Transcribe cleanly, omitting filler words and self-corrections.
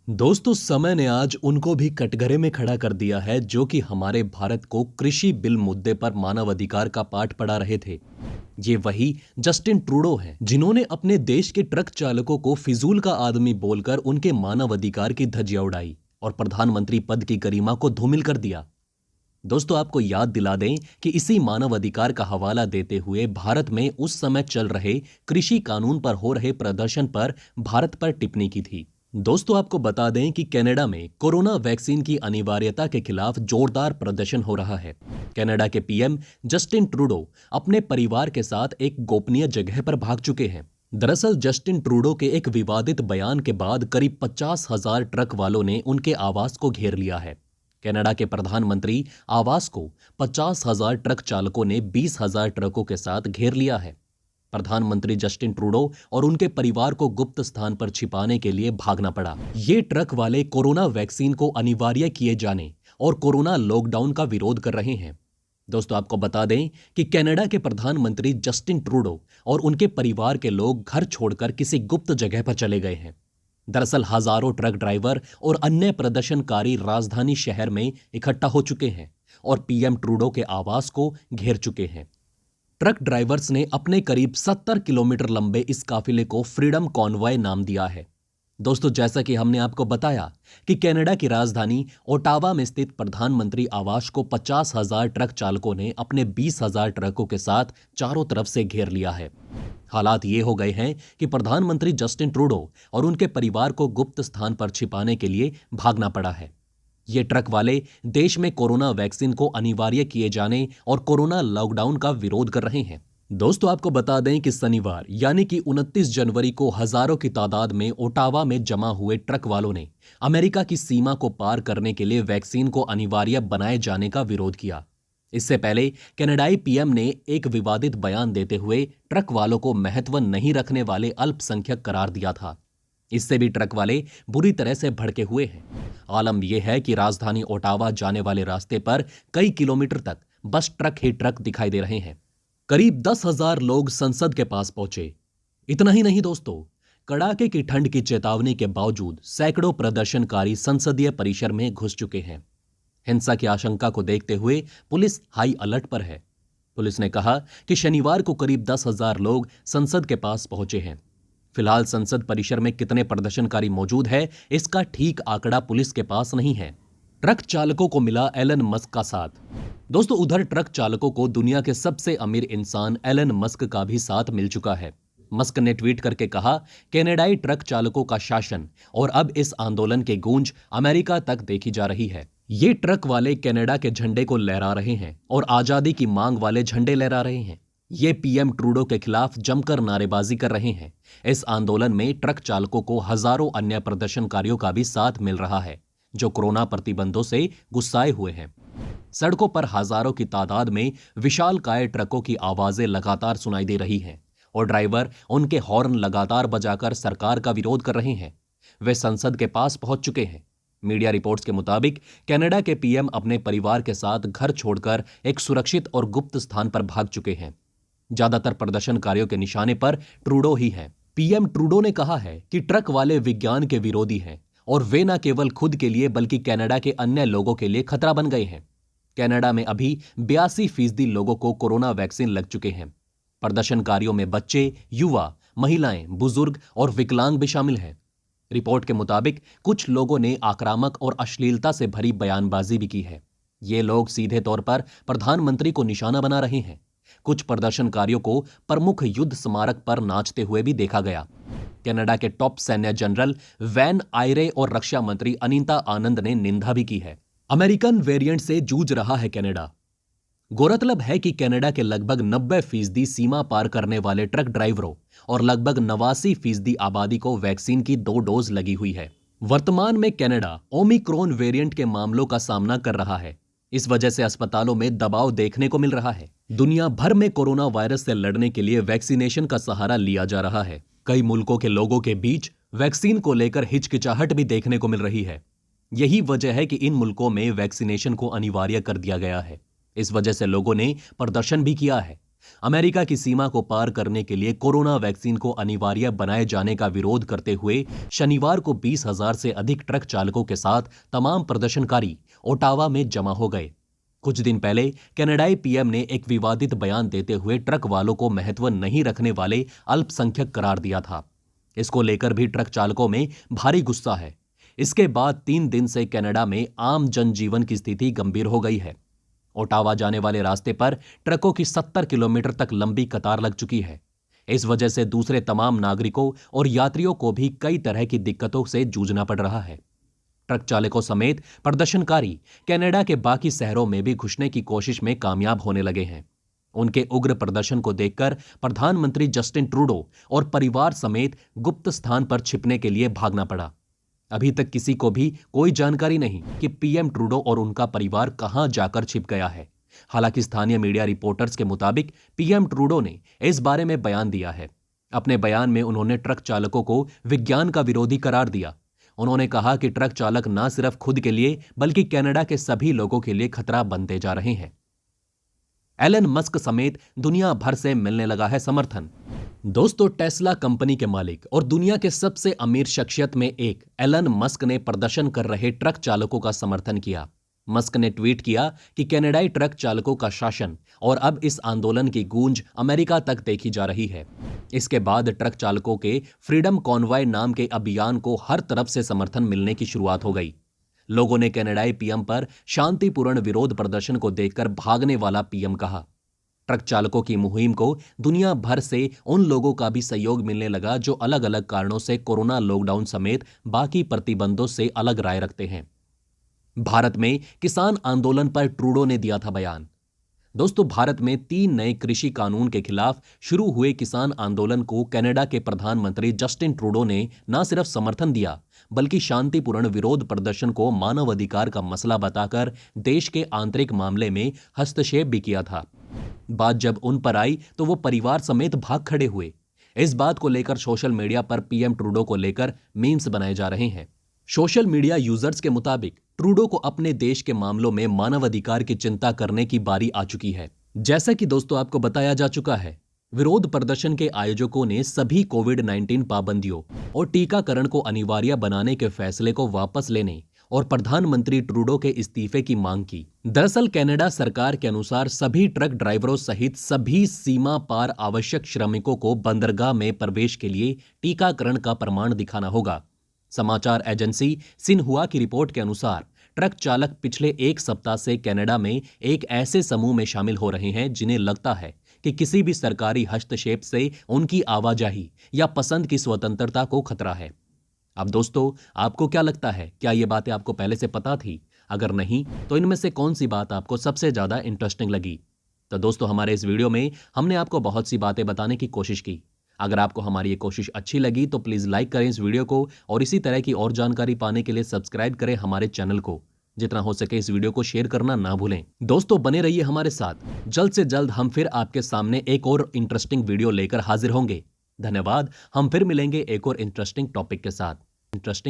दोस्तों, समय ने आज उनको भी कटघरे में खड़ा कर दिया है जो कि हमारे भारत को कृषि बिल मुद्दे पर मानव अधिकार का पाठ पढ़ा रहे थे। ये वही जस्टिन ट्रूडो हैं जिन्होंने अपने देश के ट्रक चालकों को फिजूल का आदमी बोलकर उनके मानव अधिकार की धज्जियां उड़ाई और प्रधानमंत्री पद की गरिमा को धूमिल कर दिया। दोस्तों, आपको याद दिला दें कि इसी मानव अधिकार का हवाला देते हुए भारत में उस समय चल रहे कृषि कानून पर हो रहे प्रदर्शन पर भारत पर टिप्पणी की थी। दोस्तों, आपको बता दें कि कनाडा में कोरोना वैक्सीन की अनिवार्यता के खिलाफ जोरदार प्रदर्शन हो रहा है। कनाडा के पीएम जस्टिन ट्रूडो अपने परिवार के साथ एक गोपनीय जगह पर भाग चुके हैं। दरअसल जस्टिन ट्रूडो के एक विवादित बयान के बाद करीब 50,000 ट्रक वालों ने उनके आवास को घेर लिया है। कनाडा के प्रधानमंत्री आवास को 50,000 ट्रक चालकों ने 20,000 ट्रकों के साथ घेर लिया है। प्रधानमंत्री जस्टिन ट्रूडो और उनके परिवार को गुप्त स्थान पर छिपाने के लिए भागना पड़ा। ये ट्रक वाले कोरोना वैक्सीन को अनिवार्य किए जाने और कोरोना लॉकडाउन का विरोध कर रहे हैं। दोस्तों, आपको बता दें कि कनाडा के प्रधानमंत्री जस्टिन ट्रूडो और उनके परिवार के लोग घर छोड़कर किसी गुप्त जगह पर चले गए हैं। दरअसल हजारों ट्रक ड्राइवर और अन्य प्रदर्शनकारी राजधानी शहर में इकट्ठा हो चुके हैं और पीएम ट्रूडो के आवास को घेर चुके हैं। ट्रक ड्राइवर्स ने अपने करीब 70 किलोमीटर लंबे इस काफिले को फ्रीडम कॉन्वॉय नाम दिया है। दोस्तों, जैसा कि हमने आपको बताया कि कनाडा की राजधानी ओटावा में स्थित प्रधानमंत्री आवास को 50,000 ट्रक चालकों ने अपने 20,000 ट्रकों के साथ चारों तरफ से घेर लिया है। हालात ये हो गए हैं कि प्रधानमंत्री जस्टिन ट्रूडो और उनके परिवार को गुप्त स्थान पर छिपाने के लिए भागना पड़ा है। ये ट्रक वाले देश में कोरोना वैक्सीन को अनिवार्य किए जाने और कोरोना लॉकडाउन का विरोध कर रहे हैं। दोस्तों, आपको बता दें कि शनिवार यानी कि 29 जनवरी को हजारों की तादाद में ओटावा में जमा हुए ट्रक वालों ने अमेरिका की सीमा को पार करने के लिए वैक्सीन को अनिवार्य बनाए जाने का विरोध किया। इससे पहले कनाडाई पीएम ने एक विवादित बयान देते हुए ट्रक वालों को महत्व नहीं रखने वाले अल्पसंख्यक करार दिया था। इससे भी ट्रक वाले बुरी तरह से भड़के हुए हैं। आलम यह है कि राजधानी ओटावा जाने वाले रास्ते पर कई किलोमीटर तक बस ट्रक ही ट्रक दिखाई दे रहे हैं। करीब 10,000 लोग संसद के पास पहुंचे। इतना ही नहीं दोस्तों, कड़ाके की ठंड की चेतावनी के बावजूद सैकड़ों प्रदर्शनकारी संसदीय परिसर में घुस चुके हैं। हिंसा की आशंका को देखते हुए पुलिस हाई अलर्ट पर है। पुलिस ने कहा कि शनिवार को करीब 10,000 लोग संसद के पास पहुंचे हैं। फिलहाल संसद परिसर में कितने प्रदर्शनकारी मौजूद है, इसका ठीक आंकड़ा पुलिस के पास नहीं है। ट्रक चालकों को मिला एलन मस्क का साथ। दोस्तों, उधर ट्रक चालकों को दुनिया के सबसे अमीर इंसान एलन मस्क का भी साथ मिल चुका है। मस्क ने ट्वीट करके कहा, कनाडाई ट्रक चालकों का शासन और अब इस आंदोलन की गूंज अमेरिका तक देखी जा रही है। ये ट्रक वाले कनाडा के झंडे को लहरा रहे हैं और आजादी की मांग वाले झंडे लहरा रहे हैं। ये पीएम ट्रूडो के खिलाफ जमकर नारेबाजी कर रहे हैं। इस आंदोलन में ट्रक चालकों को हजारों अन्य प्रदर्शनकारियों का भी साथ मिल रहा है जो कोरोना प्रतिबंधों से गुस्साए हुए हैं। सड़कों पर हजारों की तादाद में विशालकाय ट्रकों की आवाजें लगातार सुनाई दे रही हैं और ड्राइवर उनके हॉर्न लगातार बजाकर सरकार का विरोध कर रहे हैं। वे संसद के पास पहुंच चुके हैं। मीडिया रिपोर्ट्स के मुताबिक कनाडा के पीएम अपने परिवार के साथ घर छोड़कर एक सुरक्षित और गुप्त स्थान पर भाग चुके हैं। ज्यादातर प्रदर्शनकारियों के निशाने पर ट्रूडो ही हैं। पीएम ट्रूडो ने कहा है कि ट्रक वाले विज्ञान के विरोधी हैं और वे न केवल खुद के लिए बल्कि कनाडा के अन्य लोगों के लिए खतरा बन गए हैं। कनाडा में अभी 82% लोगों को कोरोना वैक्सीन लग चुके हैं। प्रदर्शनकारियों में बच्चे, युवा, महिलाएं, बुजुर्ग और विकलांग भी शामिल हैं। रिपोर्ट के मुताबिक कुछ लोगों ने आक्रामक और अश्लीलता से भरी बयानबाजी भी की है। ये लोग सीधे तौर पर प्रधानमंत्री को निशाना बना रहे हैं। कुछ प्रदर्शनकारियों को प्रमुख युद्ध स्मारक पर नाचते हुए भी देखा गया। कनाडा के टॉप सैन्य जनरल वैन आयरे और रक्षा मंत्री अनीता आनंद ने निंदा भी की है। अमेरिकन वेरिएंट से जूझ रहा है कनाडा। गौरतलब है कि कनाडा के लगभग 90% सीमा पार करने वाले ट्रक ड्राइवरों और लगभग 89% आबादी को वैक्सीन की 2 डोज लगी हुई है। वर्तमान में कनाडा ओमिक्रॉन वेरिएंट के मामलों का सामना कर रहा है। इस वजह से अस्पतालों में दबाव देखने को मिल रहा है। दुनिया भर में कोरोना वायरस से लड़ने के लिए वैक्सीनेशन का सहारा लिया जा रहा है। कई मुल्कों के लोगों के बीच वैक्सीन को लेकर हिचकिचाहट भी देखने को मिल रही है। यही वजह है कि इन मुल्कों में वैक्सीनेशन को अनिवार्य कर दिया गया है। इस वजह से लोगों ने प्रदर्शन भी किया है। अमेरिका की सीमा को पार करने के लिए कोरोना वैक्सीन को अनिवार्य बनाए जाने का विरोध करते हुए शनिवार को 20,000 से अधिक ट्रक चालकों के साथ तमाम प्रदर्शनकारी ओटावा में जमा हो गए। कुछ दिन पहले कनाडाई पीएम ने एक विवादित बयान देते हुए ट्रक वालों को महत्व नहीं रखने वाले अल्पसंख्यक करार दिया था। इसको लेकर भी ट्रक चालकों में भारी गुस्सा है। इसके बाद 3 दिन से कनाडा में आम जनजीवन की स्थिति गंभीर हो गई है। ओटावा जाने वाले रास्ते पर ट्रकों की 70 किलोमीटर तक लंबी कतार लग चुकी है। इस वजह से दूसरे तमाम नागरिकों और यात्रियों को भी कई तरह की दिक्कतों से जूझना पड़ रहा है। ट्रक चालकों समेत प्रदर्शनकारी कनाडा के बाकी शहरों में भी घुसने की कोशिश में कामयाब होने लगे हैं। उनके उग्र प्रदर्शन को देखकर प्रधानमंत्री जस्टिन ट्रूडो और परिवार समेत गुप्त स्थान पर छिपने के लिए भागना पड़ा। अभी तक किसी को भी कोई जानकारी नहीं कि पीएम ट्रूडो और उनका परिवार कहां जाकर छिप गया है। हालांकि स्थानीय मीडिया रिपोर्टर्स के मुताबिक पीएम ट्रूडो ने इस बारे में बयान दिया है। अपने बयान में उन्होंने ट्रक चालकों को विज्ञान का विरोधी करार दिया। उन्होंने कहा कि ट्रक चालक न सिर्फ खुद के लिए बल्कि कनाडा के सभी लोगों के लिए खतरा बनते जा रहे हैं। एलन मस्क समेत दुनिया भर से मिलने लगा है समर्थन। दोस्तों, टेस्ला कंपनी के मालिक और दुनिया के सबसे अमीर शख्सियत में एक एलन मस्क ने प्रदर्शन कर रहे ट्रक चालकों का समर्थन किया। मस्क ने ट्वीट किया कि कनाडाई ट्रक चालकों का शासन और अब इस आंदोलन की गूंज अमेरिका तक देखी जा रही है। इसके बाद ट्रक चालकों के फ्रीडम कॉन्वॉय नाम के अभियान को हर तरफ से समर्थन मिलने की शुरुआत हो गई। लोगों ने कनाडाई पीएम पर शांतिपूर्ण विरोध प्रदर्शन को देखकर भागने वाला पीएम कहा। ट्रक चालकों की मुहिम को दुनिया भर से उन लोगों का भी सहयोग मिलने लगा जो अलग अलग कारणों से कोरोना लॉकडाउन समेत बाकी प्रतिबंधों से अलग राय रखते हैं। भारत में किसान आंदोलन पर ट्रूडो ने दिया था बयान। दोस्तों, भारत में 3 नए कृषि कानून के खिलाफ शुरू हुए किसान आंदोलन को कनाडा के प्रधानमंत्री जस्टिन ट्रूडो ने न सिर्फ समर्थन दिया बल्कि शांतिपूर्ण विरोध प्रदर्शन को मानवाधिकार का मसला बताकर देश के आंतरिक मामले में हस्तक्षेप भी किया था। बात जब उन पर आई तो वो परिवार समेत भाग खड़े हुए। इस बात को लेकर सोशल मीडिया पर पीएम ट्रूडो को लेकर मीम्स बनाए जा रहे हैं। सोशल मीडिया यूजर्स के मुताबिक ट्रूडो को अपने देश के मामलों में मानवाधिकार की चिंता करने की बारी आ चुकी है। जैसा कि दोस्तों आपको बताया जा चुका है, विरोध प्रदर्शन के आयोजकों ने सभी कोविड-19 पाबंदियों और टीकाकरण को अनिवार्य बनाने के फैसले को वापस लेने और प्रधानमंत्री ट्रूडो के इस्तीफे की मांग की। दरअसल कनाडा सरकार के अनुसार सभी ट्रक ड्राइवरों सहित सभी सीमा पार आवश्यक श्रमिकों को बंदरगाह में प्रवेश के लिए टीकाकरण का प्रमाण दिखाना होगा। समाचार एजेंसी सिन्हुआ की रिपोर्ट के अनुसार ट्रक चालक पिछले 1 सप्ताह से कनाडा में एक ऐसे समूह में शामिल हो रहे हैं जिन्हें लगता है कि किसी भी सरकारी हस्तक्षेप से उनकी आवाजाही या पसंद की स्वतंत्रता को खतरा है। अब दोस्तों, आपको क्या लगता है? क्या ये बातें आपको पहले से पता थी? अगर नहीं तो इनमें से कौन सी बात आपको सबसे ज्यादा इंटरेस्टिंग लगी? तो दोस्तों, हमारे इस वीडियो में हमने आपको बहुत सी बातें बताने की कोशिश की। अगर आपको हमारी ये कोशिश अच्छी लगी तो प्लीज लाइक करें इस वीडियो को और इसी तरह की और जानकारी पाने के लिए सब्सक्राइब करें हमारे चैनल को। जितना हो सके इस वीडियो को शेयर करना ना भूलें। दोस्तों, बने रहिए हमारे साथ। जल्द से जल्द हम फिर आपके सामने एक और इंटरेस्टिंग वीडियो लेकर हाजिर होंगे। धन्यवाद। हम फिर मिलेंगे एक और इंटरेस्टिंग टॉपिक के साथ। इंटरेस्टिंग